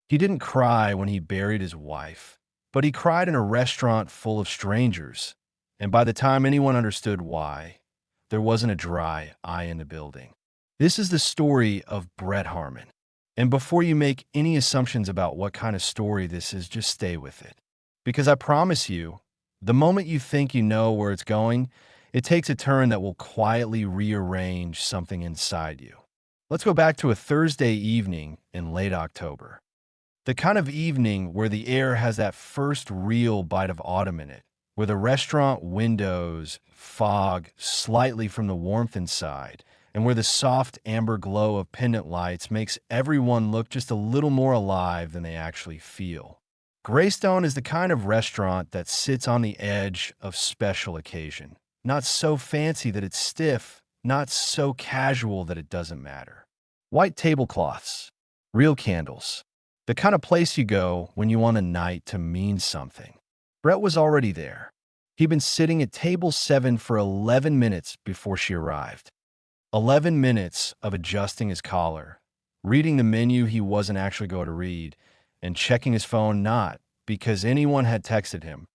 He didn't cry when he buried his wife, but he cried in a restaurant full of strangers. And by the time anyone understood why, there wasn't a dry eye in the building. This is the story of Brett Harmon. And before you make any assumptions about what kind of story this is, just stay with it. Because I promise you, the moment you think you know where it's going, it takes a turn that will quietly rearrange something inside you. Let's go back to a Thursday evening in late October. The kind of evening where the air has that first real bite of autumn in it, where the restaurant windows fog slightly from the warmth inside, and where the soft amber glow of pendant lights makes everyone look just a little more alive than they actually feel. Greystone is the kind of restaurant that sits on the edge of special occasion. Not so fancy that it's stiff, not so casual that it doesn't matter. White tablecloths, real candles, the kind of place you go when you want a night to mean something. Brett was already there. He'd been sitting at table 7 for 11 minutes before she arrived. 11 minutes of adjusting his collar, reading the menu he wasn't actually going to read, and checking his phone not because anyone had texted him,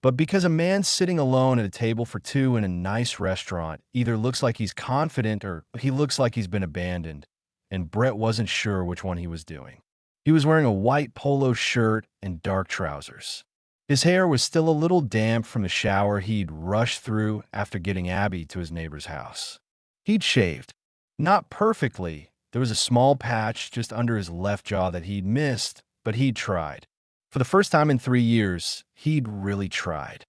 but because a man sitting alone at a table for two in a nice restaurant either looks like he's confident or he looks like he's been abandoned, and Brett wasn't sure which one he was doing. He was wearing a white polo shirt and dark trousers. His hair was still a little damp from the shower he'd rushed through after getting Abby to his neighbor's house. He'd shaved. Not perfectly. There was a small patch just under his left jaw that he'd missed, but he'd tried. For the first time in 3 years, he'd really tried.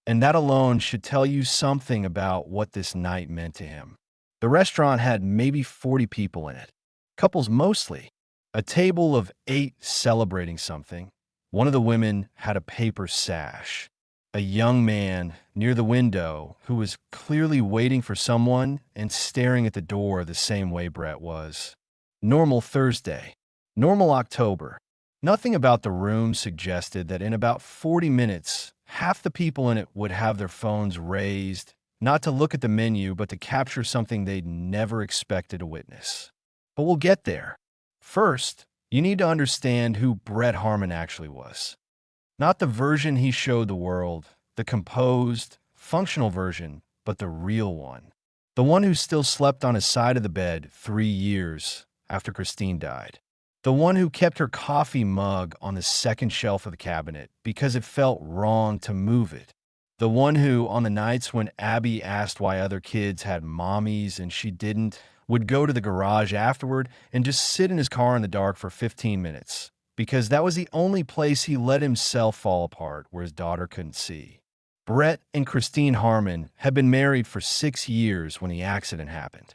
And that alone should tell you something about what this night meant to him. The restaurant had maybe 40 people in it. Couples mostly. A table of 8 celebrating something. One of the women had a paper sash. A young man near the window who was clearly waiting for someone and staring at the door the same way Brett was. Normal Thursday. Normal October. Nothing about the room suggested that in about 40 minutes, half the people in it would have their phones raised, not to look at the menu, but to capture something they'd never expected to witness. But we'll get there. First, you need to understand who Brett Harmon actually was. Not the version he showed the world, the composed, functional version, but the real one. The one who still slept on his side of the bed 3 years after Christine died. The one who kept her coffee mug on the second shelf of the cabinet because it felt wrong to move it. The one who, on the nights when Abby asked why other kids had mommies and she didn't, would go to the garage afterward and just sit in his car in the dark for 15 minutes, because that was the only place he let himself fall apart where his daughter couldn't see. Brett and Christine Harmon had been married for 6 years when the accident happened.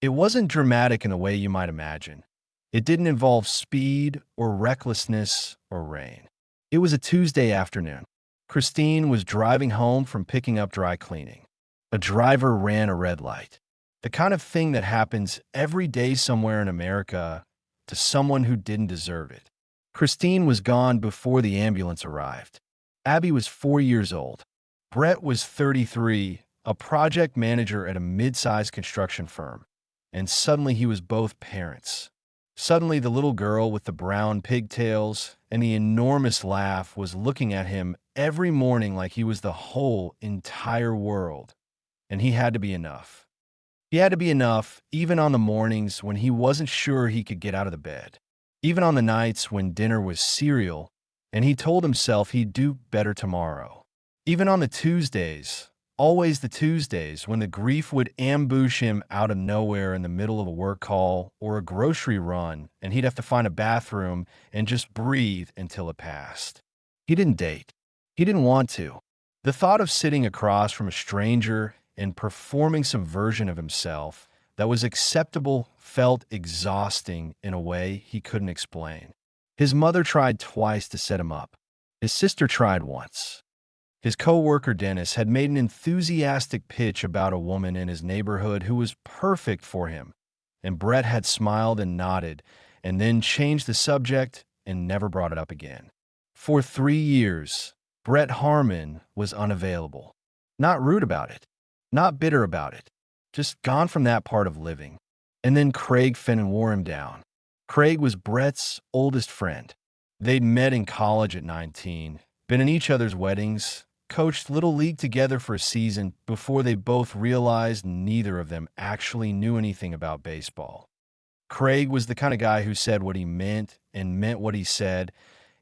It wasn't dramatic in the way you might imagine. It didn't involve speed or recklessness or rain. It was a Tuesday afternoon. Christine was driving home from picking up dry cleaning. A driver ran a red light. The kind of thing that happens every day somewhere in America to someone who didn't deserve it. Christine was gone before the ambulance arrived. Abby was 4 years old. Brett was 33, a project manager at a mid-sized construction firm. And suddenly he was both parents. Suddenly the little girl with the brown pigtails and the enormous laugh was looking at him every morning like he was the whole entire world. And he had to be enough. He had to be enough even on the mornings when he wasn't sure he could get out of the bed. Even on the nights when dinner was cereal and he told himself he'd do better tomorrow. Even on the Tuesdays, always the Tuesdays, when the grief would ambush him out of nowhere in the middle of a work call or a grocery run and he'd have to find a bathroom and just breathe until it passed. He didn't date. He didn't want to. The thought of sitting across from a stranger and performing some version of himself that was acceptable felt exhausting in a way he couldn't explain. His mother tried twice to set him up. His sister tried once. His co-worker Dennis had made an enthusiastic pitch about a woman in his neighborhood who was perfect for him, and Brett had smiled and nodded, and then changed the subject and never brought it up again. For 3 years, Brett Harmon was unavailable. Not rude about it, not bitter about it, just gone from that part of living. And then Craig Fenton wore him down. Craig was Brett's oldest friend. They'd met in college at 19, been in each other's weddings, coached Little League together for a season before they both realized neither of them actually knew anything about baseball. Craig was the kind of guy who said what he meant and meant what he said,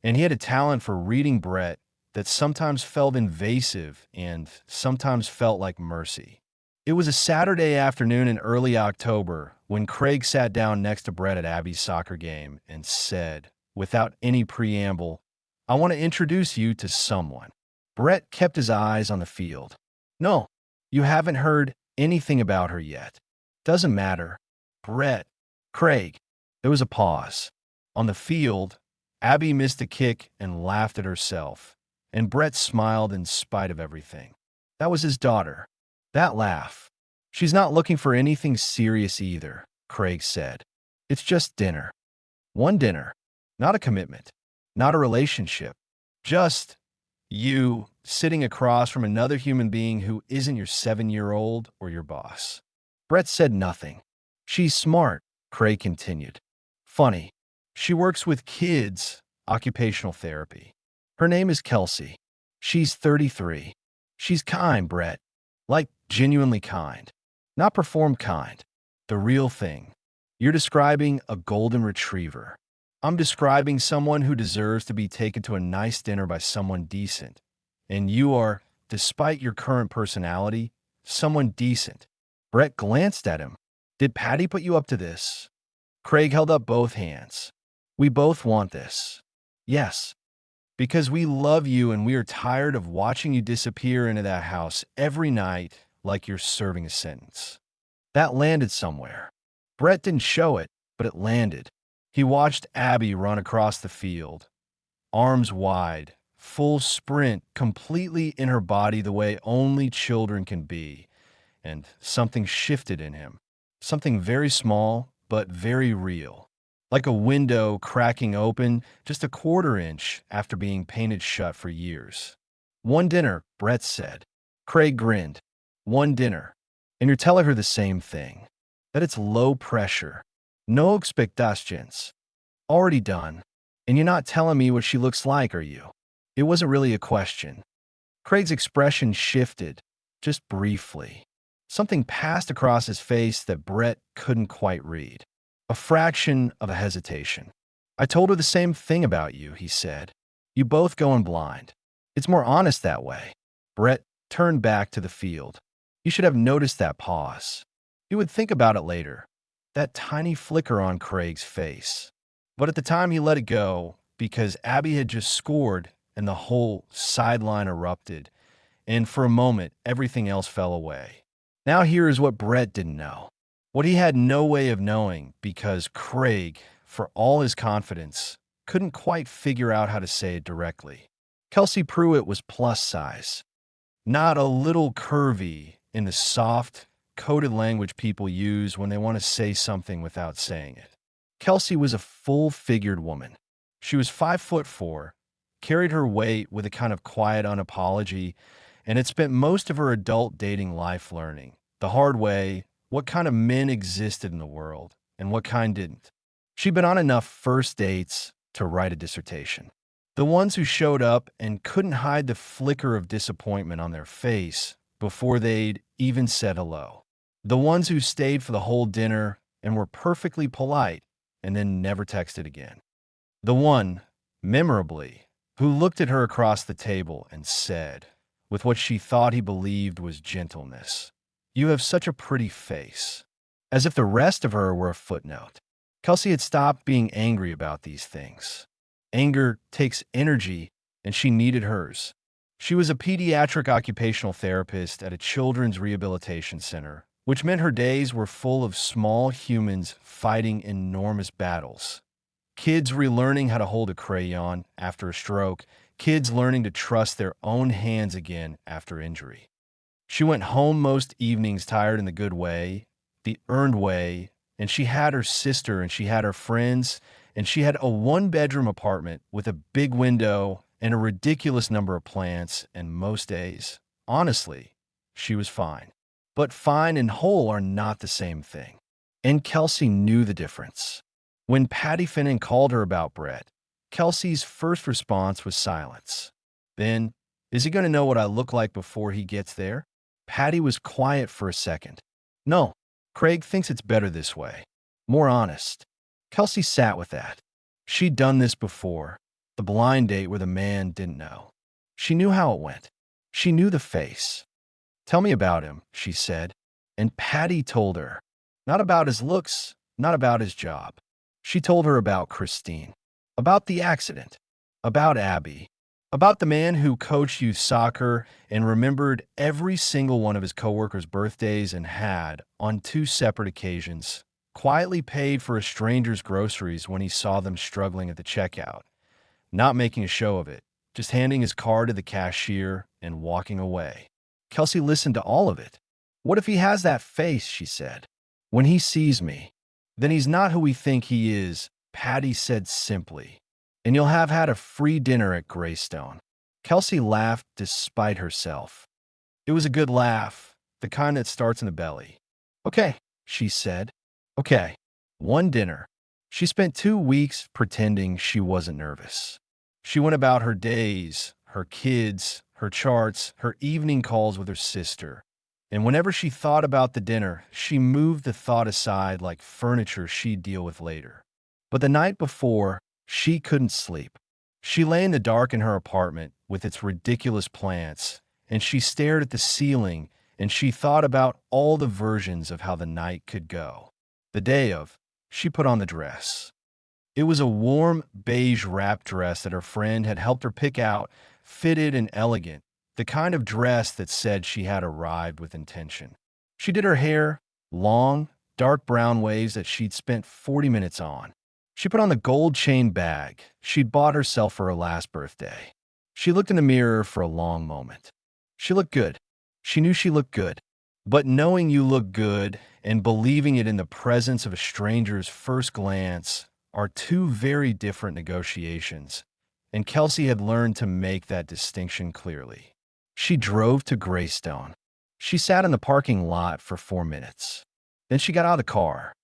and he had a talent for reading Brett that sometimes felt invasive and sometimes felt like mercy. It was a Saturday afternoon in early October when Craig sat down next to Brett at Abby's soccer game and said, without any preamble, "I want to introduce you to someone." Brett kept his eyes on the field. "No, you haven't heard anything about her yet. Doesn't matter." "Brett, Craig." There was a pause. On the field, Abby missed a kick and laughed at herself, and Brett smiled in spite of everything. That was his daughter. That laugh. "She's not looking for anything serious either," Craig said. "It's just dinner. One dinner. Not a commitment. Not a relationship. Just you sitting across from another human being who isn't your 7-year-old or your boss." Brett said nothing. "She's smart," Craig continued. "Funny. She works with kids, occupational therapy. Her name is Kelsey. She's 33. She's kind, Brett. Like genuinely kind. Not performed kind. The real thing. You're describing a golden retriever. I'm describing someone who deserves to be taken to a nice dinner by someone decent. And you are, despite your current personality, someone decent." Brett glanced at him. "Did Patty put you up to this?" Craig held up both hands. "We both want this. Yes. Because we love you and we are tired of watching you disappear into that house every night like you're serving a sentence." That landed somewhere. Brett didn't show it, but it landed. He watched Abby run across the field, arms wide, full sprint, completely in her body the way only children can be, and something shifted in him. Something very small, but very real. Like a window cracking open just a quarter inch after being painted shut for years. "One dinner," Brett said. Craig grinned. "One dinner. And you're telling her the same thing. That it's low pressure. No expectations. Already done. And you're not telling me what she looks like, are you?" It wasn't really a question. Craig's expression shifted, just briefly. Something passed across his face that Brett couldn't quite read. A fraction of a hesitation. "I told her the same thing about you," he said. "You both go in blind. It's more honest that way." Brett turned back to the field. You should have noticed that pause. He would think about it later. That tiny flicker on Craig's face. But at the time he let it go because Abby had just scored and the whole sideline erupted, and for a moment everything else fell away. Now here is what Brett didn't know. What he had no way of knowing because Craig, for all his confidence, couldn't quite figure out how to say it directly. Kelsey Pruitt was plus size. Not a little curvy in the soft, coded language people use when they want to say something without saying it. Kelsey was a full-figured woman. She was 5'4", carried her weight with a kind of quiet unapology, and had spent most of her adult dating life learning, the hard way, what kind of men existed in the world and what kind didn't. She'd been on enough first dates to write a dissertation. The ones who showed up and couldn't hide the flicker of disappointment on their face before they'd even said hello. The ones who stayed for the whole dinner and were perfectly polite and then never texted again. The one, memorably, who looked at her across the table and said, with what she thought he believed was gentleness, "You have such a pretty face," as if the rest of her were a footnote. Kelsey had stopped being angry about these things. Anger takes energy, and she needed hers. She was a pediatric occupational therapist at a children's rehabilitation center, which meant her days were full of small humans fighting enormous battles. Kids relearning how to hold a crayon after a stroke, kids learning to trust their own hands again after injury. She went home most evenings tired in the good way, the earned way, and she had her sister and she had her friends, and she had a one-bedroom apartment with a big window and a ridiculous number of plants, and most days, honestly, she was fine. But fine and whole are not the same thing. And Kelsey knew the difference. When Patty Finnan called her about Brett, Kelsey's first response was silence. Then, is he going to know what I look like before he gets there? Patty was quiet for a second. No, Craig thinks it's better this way. More honest. Kelsey sat with that. She'd done this before. The blind date where the man didn't know. She knew how it went. She knew the face. Tell me about him, she said. And Patty told her. Not about his looks, not about his job. She told her about Christine, about the accident, about Abby, about the man who coached youth soccer and remembered every single one of his coworkers' birthdays and had, on two separate occasions, quietly paid for a stranger's groceries when he saw them struggling at the checkout, not making a show of it, just handing his card to the cashier and walking away. Kelsey listened to all of it. What if he has that face, she said. When he sees me, then he's not who we think he is, Patty said simply. And you'll have had a free dinner at Greystone. Kelsey laughed despite herself. It was a good laugh, the kind that starts in the belly. Okay, she said. Okay, one dinner. She spent 2 weeks pretending she wasn't nervous. She went about her days, her kids, her charts, her evening calls with her sister. And whenever she thought about the dinner, she moved the thought aside like furniture she'd deal with later. But the night before, she couldn't sleep. She lay in the dark in her apartment with its ridiculous plants, and she stared at the ceiling, and she thought about all the versions of how the night could go. The day of, she put on the dress. It was a warm, beige wrap dress that her friend had helped her pick out, fitted and elegant, the kind of dress that said she had arrived with intention. She did her hair, long, dark brown waves that she'd spent 40 minutes on. She put on the gold chain bag she'd bought herself for her last birthday. She looked in the mirror for a long moment. She looked good. She knew she looked good. But knowing you look good and believing it in the presence of a stranger's first glance are two very different negotiations, and Kelsey had learned to make that distinction clearly. She drove to Greystone. She sat in the parking lot for 4 minutes. Then she got out of the car.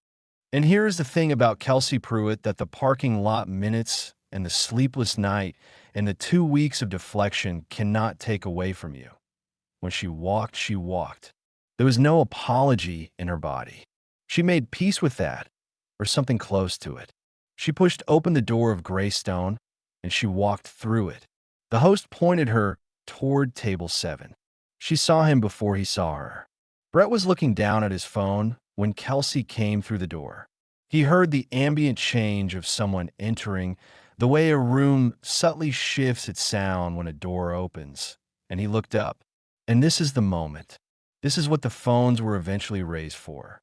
And here's the thing about Kelsey Pruitt that the parking lot minutes and the sleepless night and the 2 weeks of deflection cannot take away from you. When she walked, she walked. There was no apology in her body. She made peace with that, or something close to it. She pushed open the door of Greystone, and she walked through it. The host pointed her toward table 7. She saw him before he saw her. Brett was looking down at his phone when Kelsey came through the door. He heard the ambient change of someone entering, the way a room subtly shifts its sound when a door opens, and he looked up. And this is the moment. This is what the phones were eventually raised for.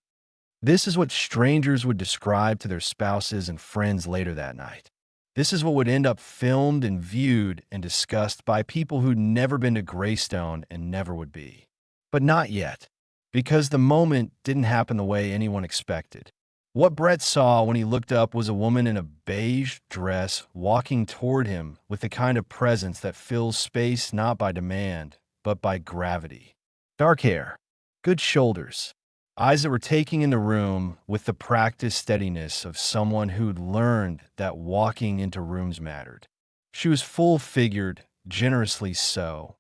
This is what strangers would describe to their spouses and friends later that night. This is what would end up filmed and viewed and discussed by people who'd never been to Greystone and never would be. But not yet, because the moment didn't happen the way anyone expected. What Brett saw when he looked up was a woman in a beige dress walking toward him with the kind of presence that fills space not by demand, but by gravity. Dark hair, good shoulders, eyes that were taking in the room with the practiced steadiness of someone who'd learned that walking into rooms mattered. She was full-figured, generously so.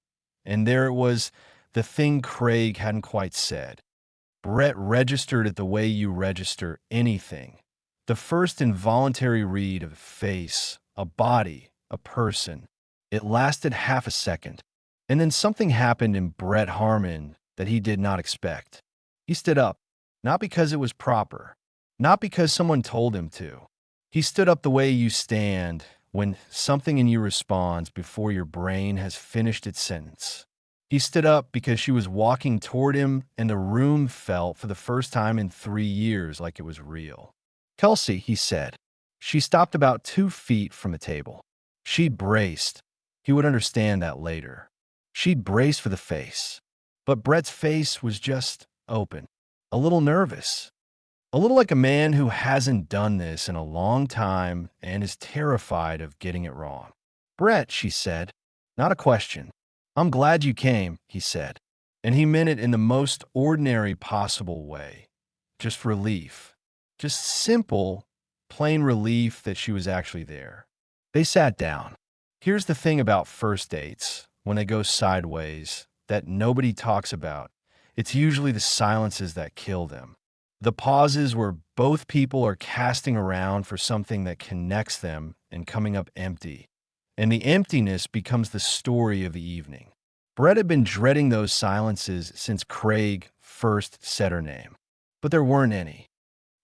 And there it was, the thing Craig hadn't quite said. Brett registered it the way you register anything. The first involuntary read of a face, a body, a person. It lasted half a second. And then something happened in Brett Harmon that he did not expect. He stood up, not because it was proper, not because someone told him to. He stood up the way you stand when something in you responds before your brain has finished its sentence. He stood up because she was walking toward him and the room felt for the first time in 3 years like it was real. Kelsey, he said. She stopped about 2 feet from the table. She'd braced. He would understand that later. She'd braced for the face. But Brett's face was just open, a little nervous, a little like a man who hasn't done this in a long time and is terrified of getting it wrong. Brett, she said, not a question. I'm glad you came, he said, and he meant it in the most ordinary possible way. Just relief, just simple, plain relief that she was actually there. They sat down. Here's the thing about first dates, when they go sideways, that nobody talks about. It's usually the silences that kill them. The pauses where both people are casting around for something that connects them and coming up empty. And the emptiness becomes the story of the evening. Brett had been dreading those silences since Craig first said her name. But there weren't any.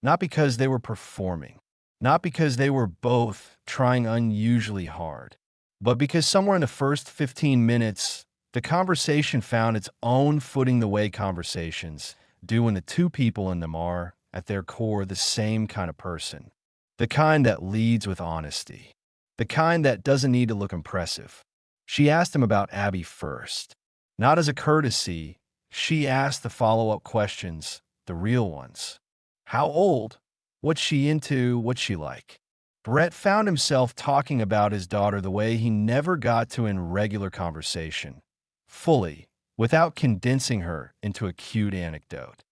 Not because they were performing. Not because they were both trying unusually hard. But because somewhere in the first 15 minutes, the conversation found its own footing the way conversations do when the two people in them are, at their core, the same kind of person. The kind that leads with honesty. The kind that doesn't need to look impressive. She asked him about Abby first. Not as a courtesy, she asked the follow-up questions, the real ones. How old? What's she into? What's she like? Brett found himself talking about his daughter the way he never got to in regular conversation. Fully, without condensing her into a cute anecdote.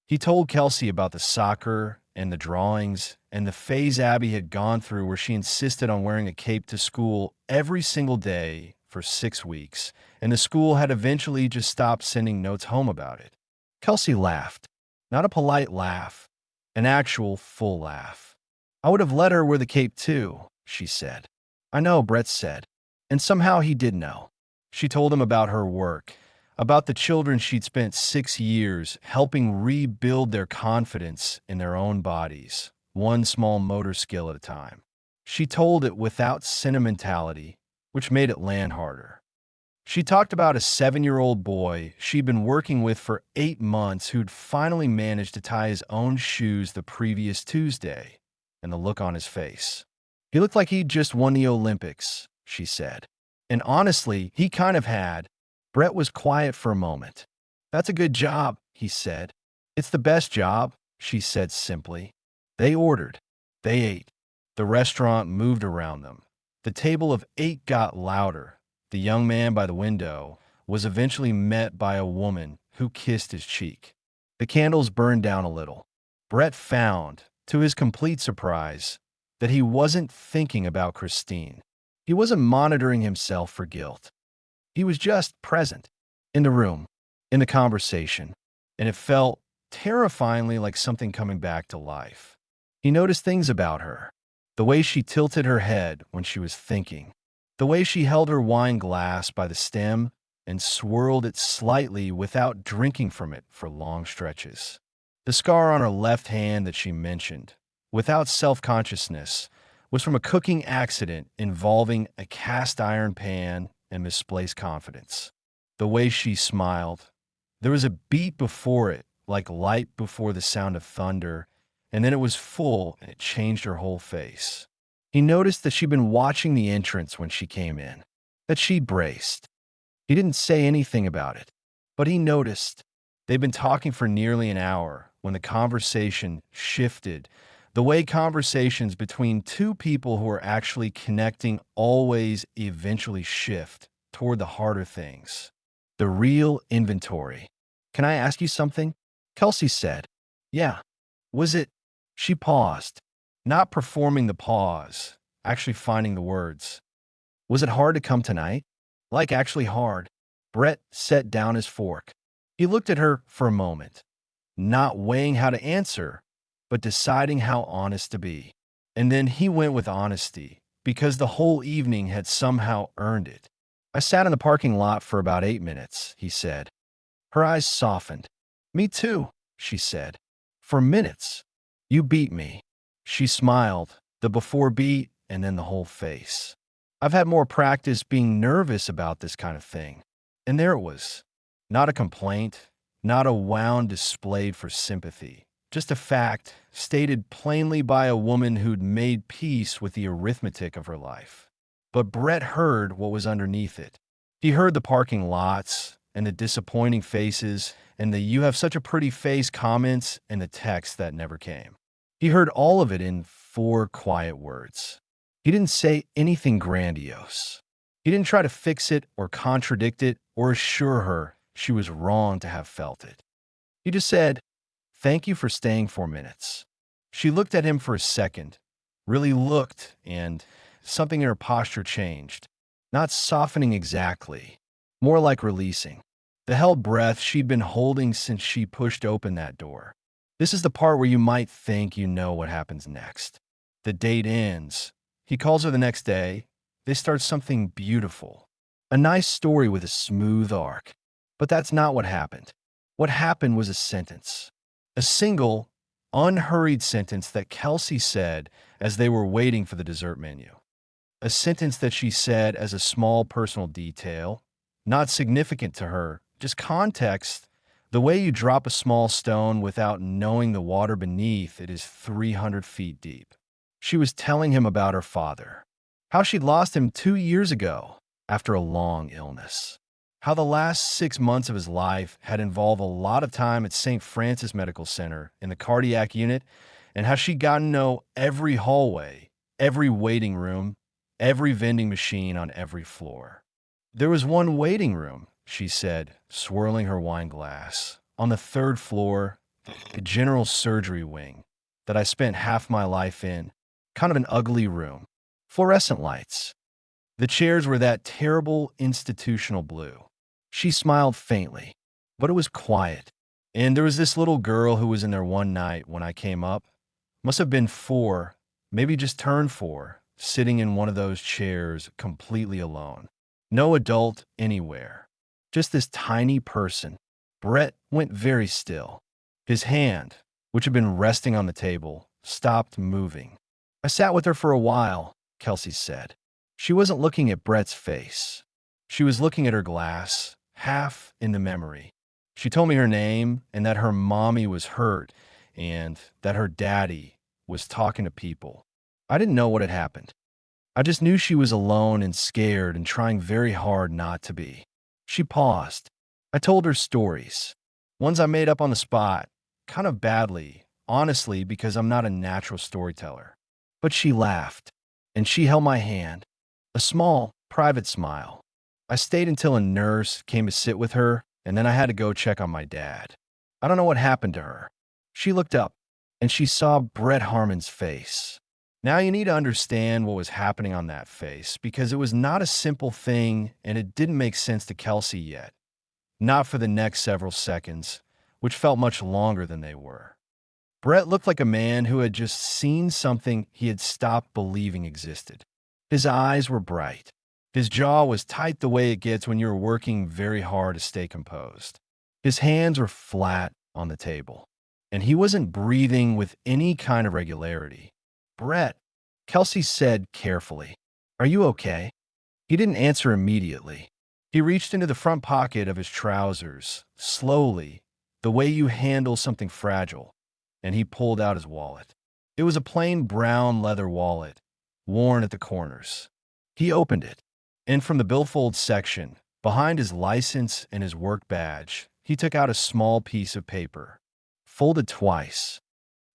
He told Kelsey about the soccer and the drawings and the phase Abby had gone through where she insisted on wearing a cape to school every single day for 6 weeks, and the school had eventually just stopped sending notes home about it. Kelsey laughed. Not a polite laugh, an actual full laugh. I would have let her wear the cape too, she said. I know, Brett said. And somehow he did know. She told him about her work, about the children she'd spent 6 years helping rebuild their confidence in their own bodies, one small motor skill at a time. She told it without sentimentality, which made it land harder. She talked about a 7-year-old boy she'd been working with for 8 months who'd finally managed to tie his own shoes the previous Tuesday, and the look on his face. He looked like he'd just won the Olympics, she said. And honestly, he kind of had. Brett was quiet for a moment. That's a good job, he said. It's the best job, she said simply. They ordered. They ate. The restaurant moved around them. The table of 8 got louder. The young man by the window was eventually met by a woman who kissed his cheek. The candles burned down a little. Brett found, to his complete surprise, that he wasn't thinking about Christine. He wasn't monitoring himself for guilt. He was just present, in the room, in the conversation, and it felt terrifyingly like something coming back to life. He noticed things about her, the way she tilted her head when she was thinking, the way she held her wine glass by the stem and swirled it slightly without drinking from it for long stretches. The scar on her left hand that she mentioned, without self-consciousness, was from a cooking accident involving a cast iron pan and misplaced confidence. The way she smiled, there was a beat before it, like light before the sound of thunder, and then it was full and it changed her whole face. He noticed that she'd been watching the entrance when she came in, that she'd braced. He didn't say anything about it, but he noticed. They'd been talking for nearly an hour when the conversation shifted, the way conversations between two people who are actually connecting always eventually shift toward the harder things. The real inventory. Can I ask you something? Kelsey said. Yeah. Was it? She paused, not performing the pause, actually finding the words. Was it hard to come tonight? Like actually hard. Brett set down his fork. He looked at her for a moment, not weighing how to answer, but deciding how honest to be. And then he went with honesty, because the whole evening had somehow earned it. I sat in the parking lot for about 8 minutes, he said. Her eyes softened. Me too, she said. For minutes. You beat me. She smiled, the before beat and then the whole face. I've had more practice being nervous about this kind of thing. And there it was. Not a complaint, not a wound displayed for sympathy. Just a fact, stated plainly by a woman who'd made peace with the arithmetic of her life. But Brett heard what was underneath it. He heard the parking lots and the disappointing faces and the "you have such a pretty face" comments and the text that never came. He heard all of it in 4 quiet words. He didn't say anything grandiose. He didn't try to fix it or contradict it or assure her she was wrong to have felt it. He just said, "Thank you for staying 4 minutes." She looked at him for a second, really looked, and something in her posture changed. Not softening exactly, more like releasing. The held breath she'd been holding since she pushed open that door. This is the part where you might think you know what happens next. The date ends. He calls her the next day. They start something beautiful. A nice story with a smooth arc. But that's not what happened. What happened was a sentence. A single, unhurried sentence that Kelsey said as they were waiting for the dessert menu. A sentence that she said as a small personal detail, not significant to her, just context. The way you drop a small stone without knowing the water beneath it is 300 feet deep. She was telling him about her father, how she'd lost him 2 years ago after a long illness, how the last 6 months of his life had involved a lot of time at St. Francis Medical Center in the cardiac unit, and how she'd gotten to know every hallway, every waiting room, every vending machine on every floor. There was one waiting room, she said, swirling her wine glass, on the third floor, the general surgery wing, that I spent half my life in, kind of an ugly room. Fluorescent lights. The chairs were that terrible institutional blue. She smiled faintly, but it was quiet. And there was this little girl who was in there one night when I came up. Must have been 4, maybe just turned 4, sitting in one of those chairs completely alone. No adult anywhere. Just this tiny person. Brett went very still. His hand, which had been resting on the table, stopped moving. I sat with her for a while, Kelsey said. She wasn't looking at Brett's face. She was looking at her glass, half in the memory. She told me her name and that her mommy was hurt and that her daddy was talking to people. I didn't know what had happened. I just knew she was alone and scared and trying very hard not to be. She paused. I told her stories. Ones I made up on the spot, kind of badly, honestly, because I'm not a natural storyteller. But she laughed, and she held my hand. A small, private smile. I stayed until a nurse came to sit with her, and then I had to go check on my dad. I don't know what happened to her. She looked up, and she saw Brett Harmon's face. Now you need to understand what was happening on that face, because it was not a simple thing, and it didn't make sense to Kelsey yet. Not for the next several seconds, which felt much longer than they were. Brett looked like a man who had just seen something he had stopped believing existed. His eyes were bright. His jaw was tight the way it gets when you're working very hard to stay composed. His hands were flat on the table, and he wasn't breathing with any kind of regularity. Brett, Kelsey said carefully, "Are you okay?" He didn't answer immediately. He reached into the front pocket of his trousers, slowly, the way you handle something fragile, and he pulled out his wallet. It was a plain brown leather wallet, worn at the corners. He opened it, and from the billfold section, behind his license and his work badge, he took out a small piece of paper, folded twice.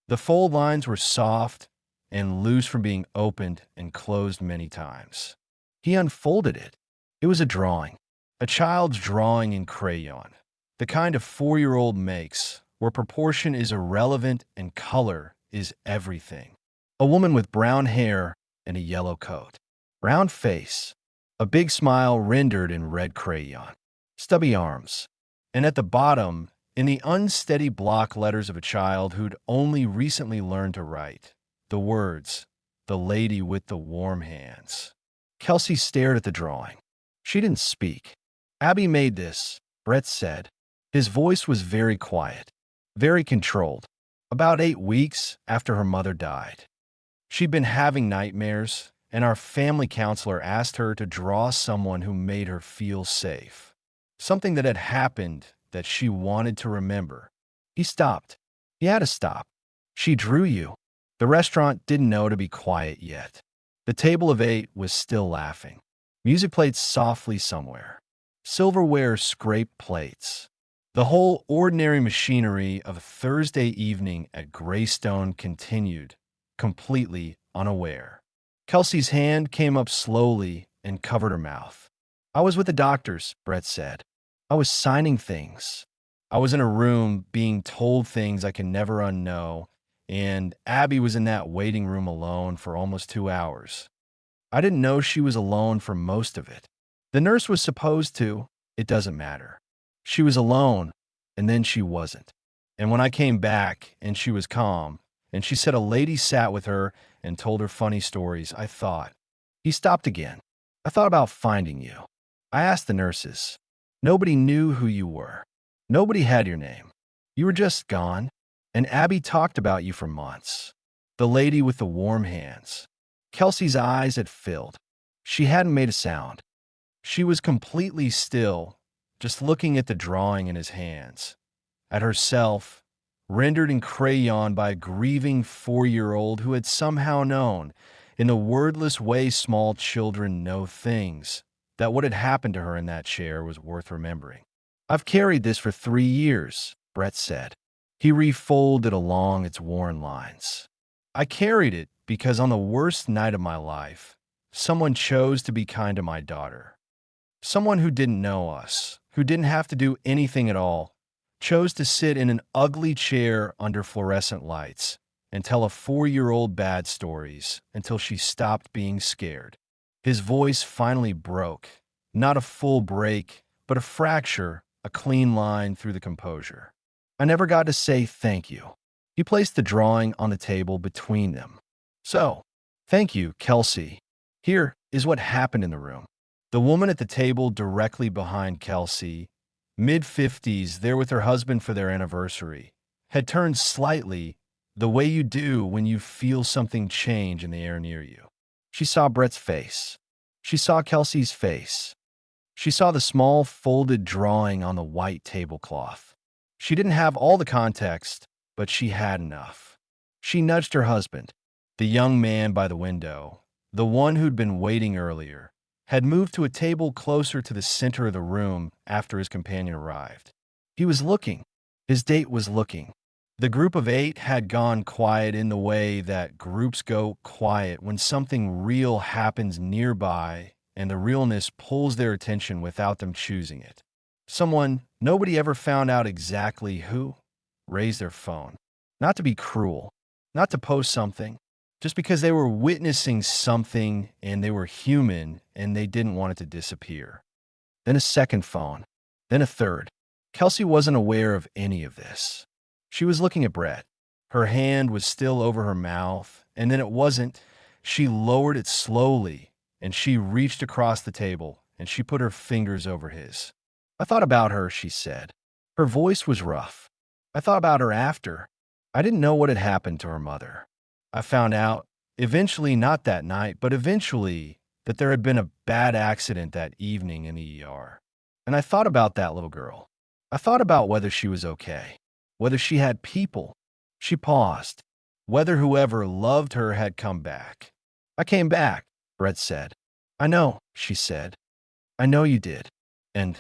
The fold lines were soft and loose from being opened and closed many times. He unfolded it. It was a drawing, a child's drawing in crayon, the kind a 4-year-old makes, where proportion is irrelevant and color is everything. A woman with brown hair and a yellow coat. Round face, a big smile rendered in red crayon, stubby arms, and at the bottom, in the unsteady block letters of a child who'd only recently learned to write, the words, "The lady with the warm hands." Kelsey stared at the drawing. She didn't speak. "Abby made this," Brett said. His voice was very quiet, very controlled. About 8 weeks after her mother died. She'd been having nightmares, and our family counselor asked her to draw someone who made her feel safe. Something that had happened that she wanted to remember. He stopped. He had to stop. "She drew you." The restaurant didn't know to be quiet yet. The table of 8 was still laughing. Music played softly somewhere. Silverware scraped plates. The whole ordinary machinery of a Thursday evening at Greystone continued, completely unaware. Kelsey's hand came up slowly and covered her mouth. "I was with the doctors," Brett said. "I was signing things. I was in a room being told things I can never unknow, and Abby was in that waiting room alone for almost 2 hours. I didn't know she was alone for most of it. The nurse was supposed to. It doesn't matter. She was alone, and then she wasn't. And when I came back and she was calm, and she said a lady sat with her and told her funny stories, I thought. He stopped again. I thought about finding you. I asked the nurses. Nobody knew who you were. Nobody had your name. You were just gone. And Abby talked about you for months. The lady with the warm hands. Kelsey's eyes had filled. She hadn't made a sound. She was completely still, just looking at the drawing in his hands, at herself, rendered in crayon by a grieving 4-year-old who had somehow known, in the wordless way small children know things, that what had happened to her in that chair was worth remembering. I've carried this for 3 years, Brett said. He refolded along its worn lines. I carried it because on the worst night of my life, someone chose to be kind to my daughter. Someone who didn't know us, who didn't have to do anything at all, chose to sit in an ugly chair under fluorescent lights and tell a 4-year-old bad stories until she stopped being scared. His voice finally broke, not a full break, but a fracture, a clean line through the composure. I never got to say thank you. He placed the drawing on the table between them. So, thank you, Kelsey. Here is what happened in the room. The woman at the table directly behind Kelsey, mid-50s, there with her husband for their anniversary, had turned slightly, the way you do when you feel something change in the air near you. She saw Brett's face. She saw Kelsey's face. She saw the small folded drawing on the white tablecloth. She didn't have all the context, but she had enough. She nudged her husband, the young man by the window, the one who'd been waiting earlier, had moved to a table closer to the center of the room after his companion arrived. He was looking. His date was looking. The group of 8 had gone quiet in the way that groups go quiet when something real happens nearby and the realness pulls their attention without them choosing it. Someone, nobody ever found out exactly who, raised their phone. Not to be cruel, not to post something, just because they were witnessing something and they were human and they didn't want it to disappear. Then a second phone, then a third. Kelsey wasn't aware of any of this. She was looking at Brett. Her hand was still over her mouth, and then it wasn't. She lowered it slowly, and she reached across the table, and she put her fingers over his. I thought about her, she said. Her voice was rough. I thought about her after. I didn't know what had happened to her mother. I found out, eventually not that night, but eventually, that there had been a bad accident that evening in the ER. And I thought about that little girl. I thought about whether she was okay, whether she had people. She paused. Whether whoever loved her had come back. I came back, Brett said. I know, she said. I know you did. And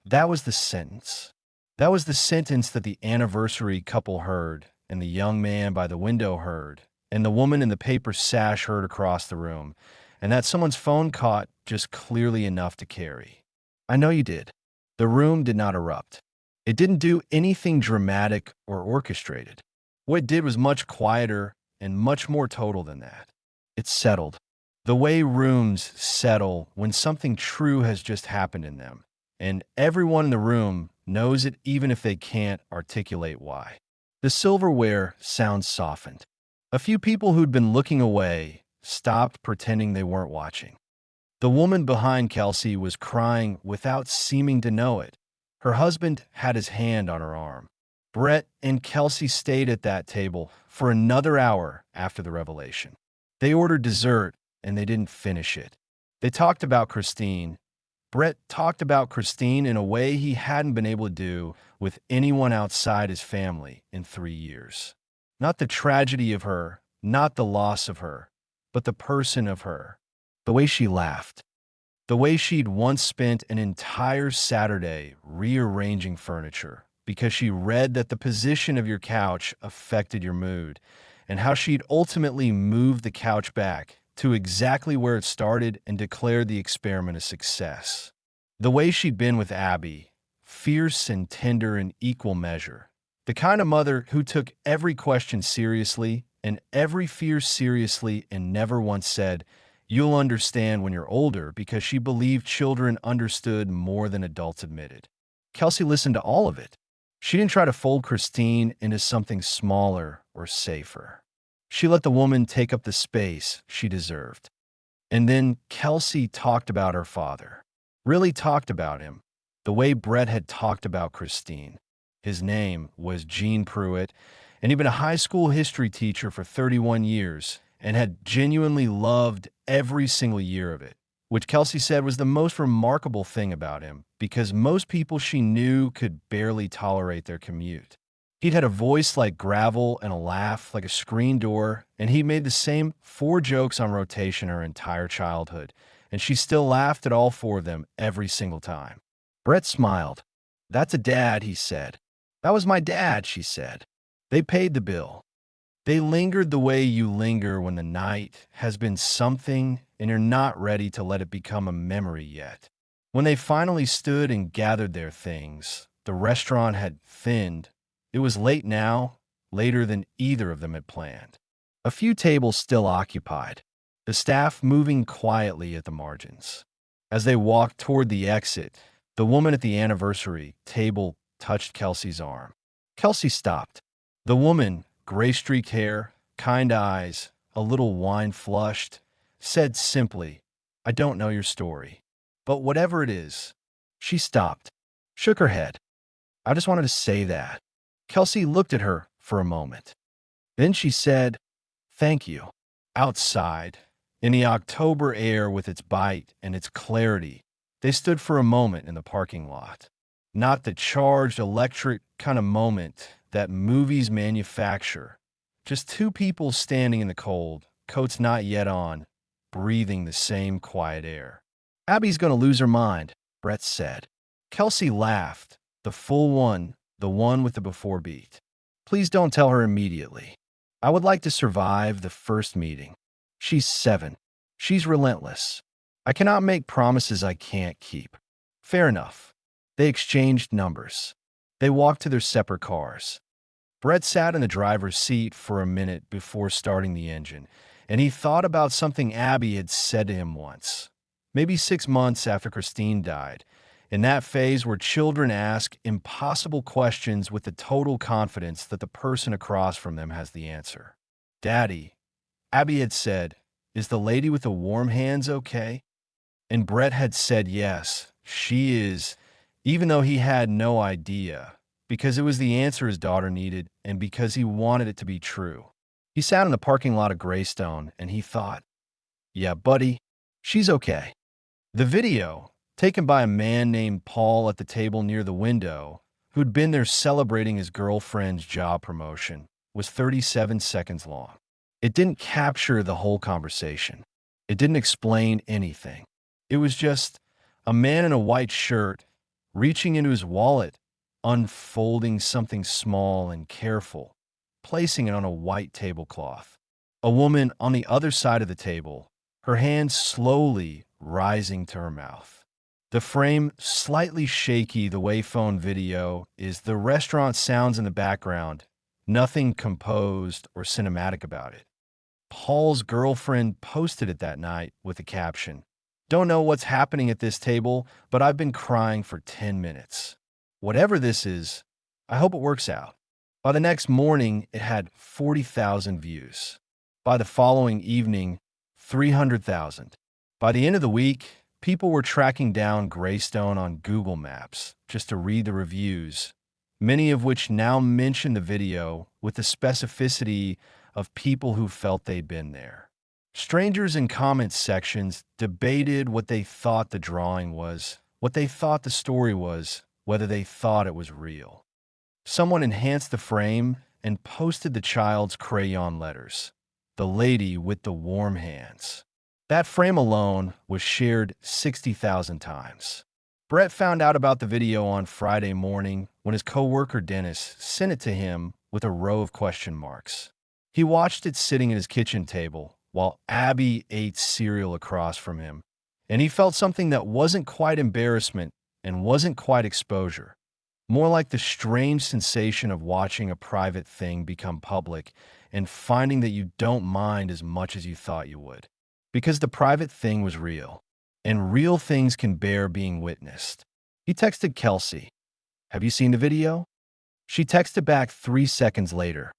that was the sentence. That was the sentence that the anniversary couple heard, and the young man by the window heard, and the woman in the paper sash heard across the room, and that someone's phone caught just clearly enough to carry. I know you did. The room did not erupt. It didn't do anything dramatic or orchestrated. What it did was much quieter and much more total than that. It settled. The way rooms settle when something true has just happened in them, and everyone in the room knows it even if they can't articulate why. The silverware sounds softened. A few people who'd been looking away stopped pretending they weren't watching. The woman behind Kelsey was crying without seeming to know it. Her husband had his hand on her arm. Brett and Kelsey stayed at that table for another hour after the revelation. They ordered dessert, and they didn't finish it. They talked about Christine. Brett talked about Christine in a way he hadn't been able to do with anyone outside his family in 3 years. Not the tragedy of her, not the loss of her, but the person of her. The way she laughed. The way she'd once spent an entire Saturday rearranging furniture because she read that the position of your couch affected your mood, and how she'd ultimately moved the couch back to exactly where it started and declared the experiment a success. The way she'd been with Abby, fierce and tender in equal measure. The kind of mother who took every question seriously and every fear seriously and never once said, You'll understand when you're older because she believed children understood more than adults admitted. Kelsey listened to all of it. She didn't try to fold Christine into something smaller or safer. She let the woman take up the space she deserved. And then Kelsey talked about her father. Really talked about him. The way Brett had talked about Christine. His name was Gene Pruitt, and he'd been a high school history teacher for 31 years and had genuinely loved every single year of it, which Kelsey said was the most remarkable thing about him because most people she knew could barely tolerate their commute. He'd had a voice like gravel and a laugh like a screen door, and he made the same 4 jokes on rotation her entire childhood, and she still laughed at all 4 of them every single time. Brett smiled. "That's a dad," he said. "That was my dad," she said. They paid the bill. They lingered the way you linger when the night has been something and you're not ready to let it become a memory yet. When they finally stood and gathered their things, the restaurant had thinned. It was late now, later than either of them had planned. A few tables still occupied, the staff moving quietly at the margins. As they walked toward the exit, the woman at the anniversary table touched Kelsey's arm. Kelsey stopped. The woman, gray-streaked hair, kind eyes, a little wine-flushed, said simply, "I don't know your story. But whatever it is," she stopped, shook her head. "I just wanted to say that." Kelsey looked at her for a moment. Then she said, "Thank you." Outside, in the October air with its bite and its clarity, they stood for a moment in the parking lot. Not the charged electric kind of moment that movies manufacture. Just 2 people standing in the cold, coats not yet on, breathing the same quiet air. "Abby's going to lose her mind," Brett said. Kelsey laughed, the full one, the one with the before beat. "Please don't tell her immediately. I would like to survive the first meeting. She's 7. She's relentless. I cannot make promises I can't keep." Fair enough. They exchanged numbers. They walked to their separate cars. Brett sat in the driver's seat for a minute before starting the engine, and he thought about something Abby had said to him once, maybe 6 months after Christine died, in that phase where children ask impossible questions with the total confidence that the person across from them has the answer. "Daddy," Abby had said, "is the lady with the warm hands okay?" And Brett had said yes, she is, even though he had no idea, because it was the answer his daughter needed and because he wanted it to be true. He sat in the parking lot of Greystone and he thought, "Yeah, buddy, she's okay." The video, taken by a man named Paul at the table near the window, who'd been there celebrating his girlfriend's job promotion, was 37 seconds long. It didn't capture the whole conversation. It didn't explain anything. It was just a man in a white shirt reaching into his wallet, unfolding something small and careful, placing it on a white tablecloth. A woman on the other side of the table, her hands slowly rising to her mouth. The frame slightly shaky the way phone video is, the restaurant sounds in the background, nothing composed or cinematic about it. Paul's girlfriend posted it that night with a caption, "Don't know what's happening at this table, but I've been crying for 10 minutes. Whatever this is, I hope it works out." By the next morning, it had 40,000 views. By the following evening, 300,000. By the end of the week, people were tracking down Greystone on Google Maps just to read the reviews, many of which now mention the video with the specificity of people who felt they'd been there. Strangers in comment sections debated what they thought the drawing was, what they thought the story was, whether they thought it was real. Someone enhanced the frame and posted the child's crayon letters, "The lady with the warm hands." That frame alone was shared 60,000 times. Brett found out about the video on Friday morning when his coworker Dennis sent it to him with a row of question marks. He watched it sitting at his kitchen table while Abby ate cereal across from him, and he felt something that wasn't quite embarrassment and wasn't quite exposure, more like the strange sensation of watching a private thing become public and finding that you don't mind as much as you thought you would. Because the private thing was real, and real things can bear being witnessed. He texted Kelsey, "Have you seen the video?" She texted back 3 seconds later,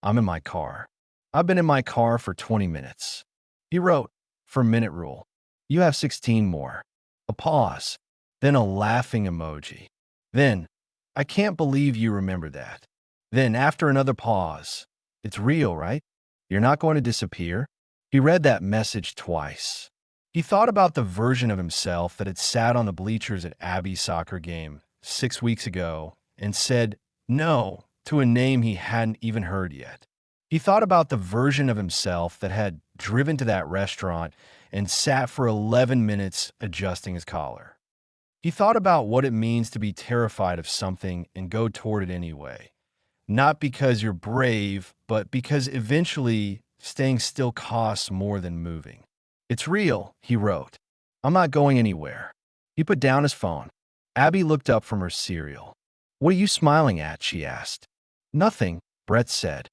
"I'm in my car. I've been in my car for 20 minutes. He wrote, "For minute rule. You have 16 more." A pause, then a laughing emoji. Then, "I can't believe you remember that." Then, after another pause, "It's real, right? You're not going to disappear?" He read that message twice. He thought about the version of himself that had sat on the bleachers at Abby's soccer game 6 weeks ago and said no to a name he hadn't even heard yet. He thought about the version of himself that had driven to that restaurant and sat for 11 minutes adjusting his collar. He thought about what it means to be terrified of something and go toward it anyway. Not because you're brave, but because eventually staying still costs more than moving. "It's real," he wrote. "I'm not going anywhere." He put down his phone. Abby looked up from her cereal. "What are you smiling at?" she asked. "Nothing," Brett said.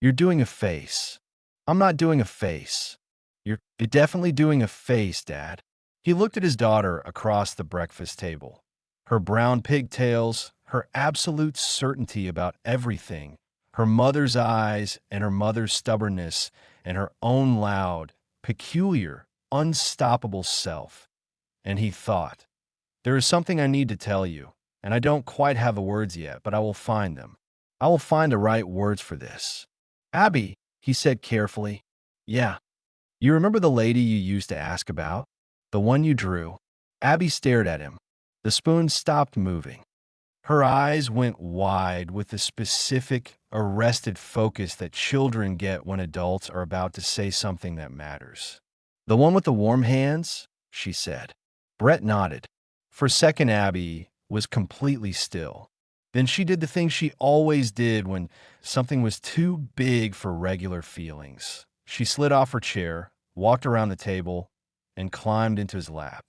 "You're doing a face." "I'm not doing a face." You're definitely doing a face, Dad." He looked at his daughter across the breakfast table. Her brown pigtails, her absolute certainty about everything, her mother's eyes and her mother's stubbornness, and her own loud, peculiar, unstoppable self. And he thought, "There is something I need to tell you, and I don't quite have the words yet, but I will find them. I will find the right words for this." "Abby," he said carefully. "Yeah. You remember the lady you used to ask about? The one you drew?" Abby stared at him. The spoon stopped moving. Her eyes went wide with the specific, arrested focus that children get when adults are about to say something that matters. "The one with the warm hands?" she said. Brett nodded. For a second, Abby was completely still. Then she did the thing she always did when something was too big for regular feelings. She slid off her chair, walked around the table, and climbed into his lap.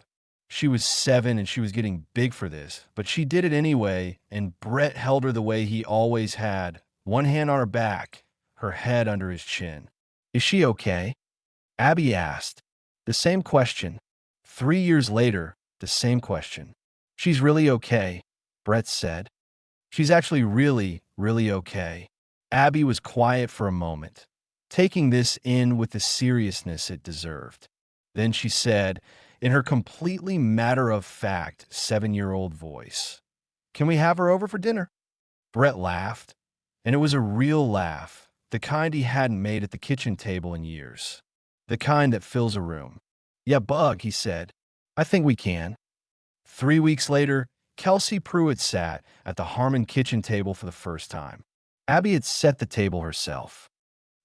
She was 7 and she was getting big for this, but she did it anyway, and Brett held her the way he always had, one hand on her back, her head under his chin. "Is she okay?" Abby asked. The same question. 3 years later, the same question. "She's really okay," Brett said. "She's actually really, really okay." Abby was quiet for a moment, taking this in with the seriousness it deserved. Then she said, in her completely matter-of-fact 7-year-old voice, "Can we have her over for dinner?" Brett laughed, and it was a real laugh, the kind he hadn't made at the kitchen table in years, the kind that fills a room. "Yeah, Bug," he said. "I think we can." 3 weeks later, Kelsey Pruitt sat at the Harmon kitchen table for the first time. Abby had set the table herself.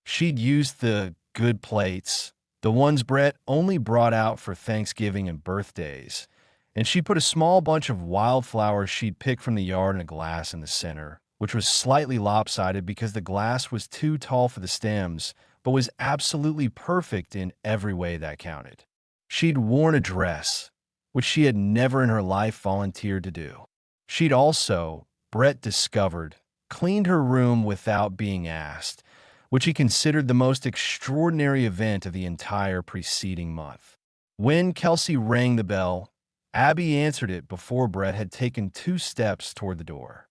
She'd used the good plates, the ones Brett only brought out for Thanksgiving and birthdays, and she put a small bunch of wildflowers she'd picked from the yard in a glass in the center, which was slightly lopsided because the glass was too tall for the stems, but was absolutely perfect in every way that counted. She'd worn a dress, which she had never in her life volunteered to do. She'd also, Brett discovered, cleaned her room without being asked, which he considered the most extraordinary event of the entire preceding month. When Kelsey rang the bell, Abby answered it before Brett had taken 2 steps toward the door.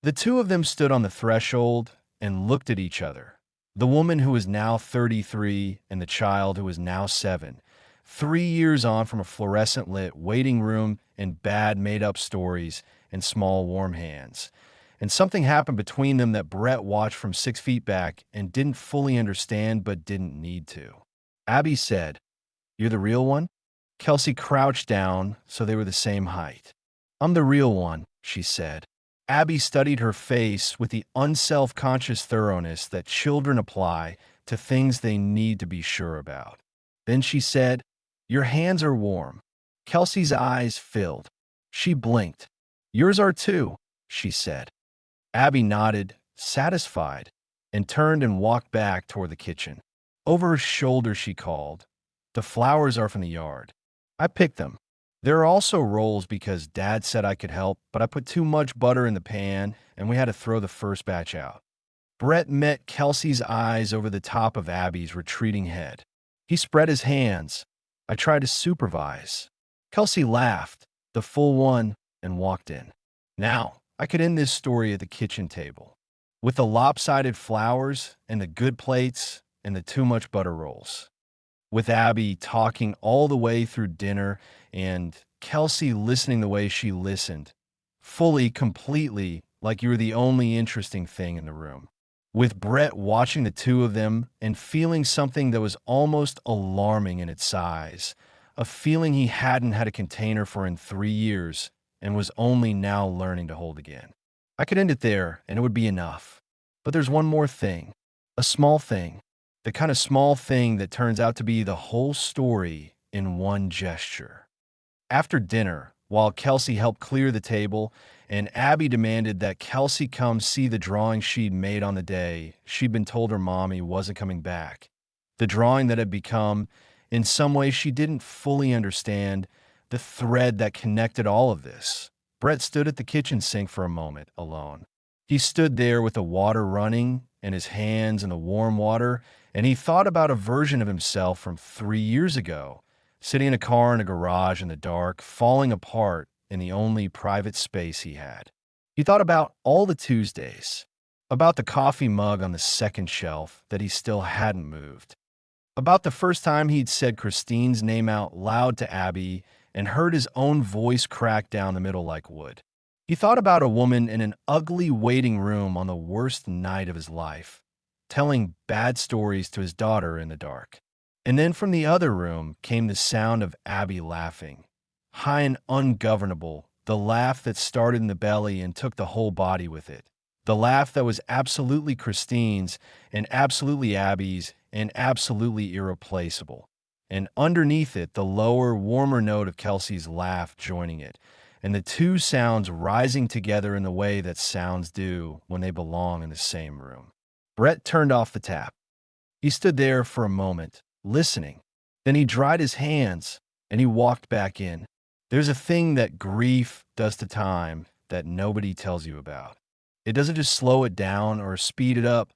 The two of them stood on the threshold and looked at each other. The woman who was now 33 and the child who was now 7, 3 years on from a fluorescent-lit waiting room and bad made-up stories and small warm hands. And something happened between them that Brett watched from 6 feet back and didn't fully understand but didn't need to. Abby said, "You're the real one?" Kelsey crouched down so they were the same height. "I'm the real one," she said. Abby studied her face with the unself-conscious thoroughness that children apply to things they need to be sure about. Then she said, "Your hands are warm." Kelsey's eyes filled. She blinked. "Yours are too," she said. Abby nodded, satisfied, and turned and walked back toward the kitchen. Over her shoulder she called, "The flowers are from the yard. I picked them. There are also rolls because Dad said I could help, but I put too much butter in the pan and we had to throw the first batch out." Brett met Kelsey's eyes over the top of Abby's retreating head. He spread his hands. I tried to supervise. Kelsey laughed, the full one, and walked in. Now, I could end this story at the kitchen table, with the lopsided flowers and the good plates and the too much butter rolls, with Abby talking all the way through dinner and Kelsey listening the way she listened, fully, completely, like you were the only interesting thing in the room. With Brett watching the two of them and feeling something that was almost alarming in its size, a feeling he hadn't had a container for in 3 years and was only now learning to hold again. I could end it there and it would be enough. But there's one more thing, a small thing, the kind of small thing that turns out to be the whole story in one gesture. After dinner, while Kelsey helped clear the table, and Abby demanded that Kelsey come see the drawing she'd made on the day she'd been told her mommy wasn't coming back. The drawing that had become, in some way she didn't fully understand, the thread that connected all of this. Brett stood at the kitchen sink for a moment, alone. He stood there with the water running and his hands in the warm water, and he thought about a version of himself from 3 years ago, sitting in a car in a garage in the dark, falling apart in the only private space he had. He thought about all the Tuesdays, about the coffee mug on the second shelf that he still hadn't moved, about the first time he'd said Christine's name out loud to Abby and heard his own voice crack down the middle like wood. He thought about a woman in an ugly waiting room on the worst night of his life, telling bad stories to his daughter in the dark. And then from the other room came the sound of Abby laughing, high and ungovernable, the laugh that started in the belly and took the whole body with it. The laugh that was absolutely Christine's and absolutely Abby's and absolutely irreplaceable. And underneath it, the lower, warmer note of Kelsey's laugh joining it, and the two sounds rising together in the way that sounds do when they belong in the same room. Brett turned off the tap. He stood there for a moment, listening. Then he dried his hands, and he walked back in. There's a thing that grief does to time that nobody tells you about. It doesn't just slow it down or speed it up.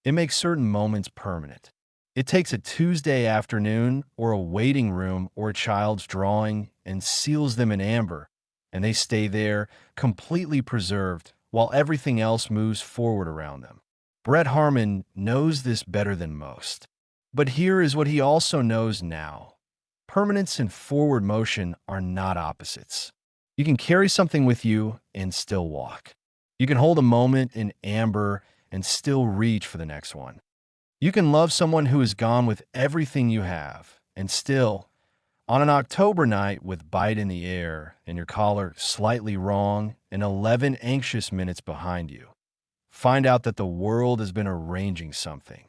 It makes certain moments permanent. It takes a Tuesday afternoon or a waiting room or a child's drawing and seals them in amber, and they stay there completely preserved while everything else moves forward around them. Brett Harmon knows this better than most. But here is what he also knows now. Permanence and forward motion are not opposites. You can carry something with you and still walk. You can hold a moment in amber and still reach for the next one. You can love someone who is gone with everything you have and still, on an October night with bite in the air and your collar slightly wrong and 11 anxious minutes behind you, find out that the world has been arranging something,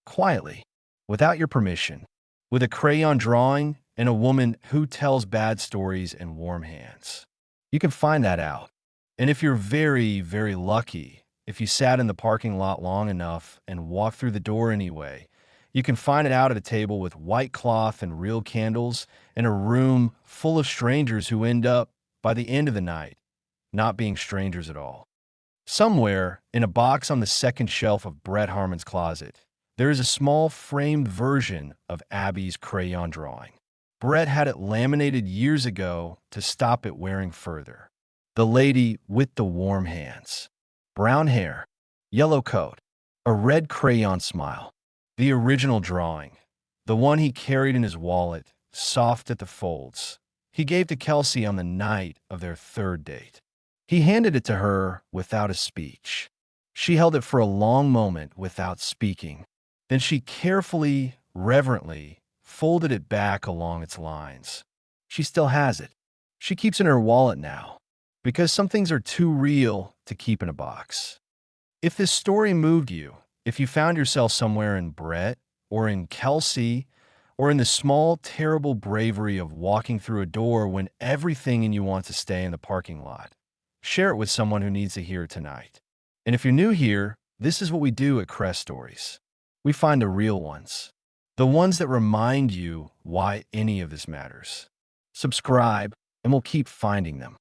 quietly, without your permission, with a crayon drawing and a woman who tells bad stories in warm hands. You can find that out. And if you're very, very lucky, if you sat in the parking lot long enough and walked through the door anyway, you can find it out at a table with white cloth and real candles in a room full of strangers who end up, by the end of the night, not being strangers at all. Somewhere, in a box on the second shelf of Brett Harmon's closet, there is a small framed version of Abby's crayon drawing. Brett had it laminated years ago to stop it wearing further. The lady with the warm hands, brown hair, yellow coat, a red crayon smile. The original drawing, the one he carried in his wallet, soft at the folds, he gave to Kelsey on the night of their third date. He handed it to her without a speech. She held it for a long moment without speaking. Then she carefully, reverently, folded it back along its lines. She still has it. She keeps it in her wallet now, because some things are too real to keep in a box. If this story moved you, if you found yourself somewhere in Brett, or in Kelsey, or in the small, terrible bravery of walking through a door when everything in you wants to stay in the parking lot, share it with someone who needs to hear it tonight. And if you're new here, this is what we do at Crest Stories. We find the real ones, the ones that remind you why any of this matters. Subscribe, and we'll keep finding them.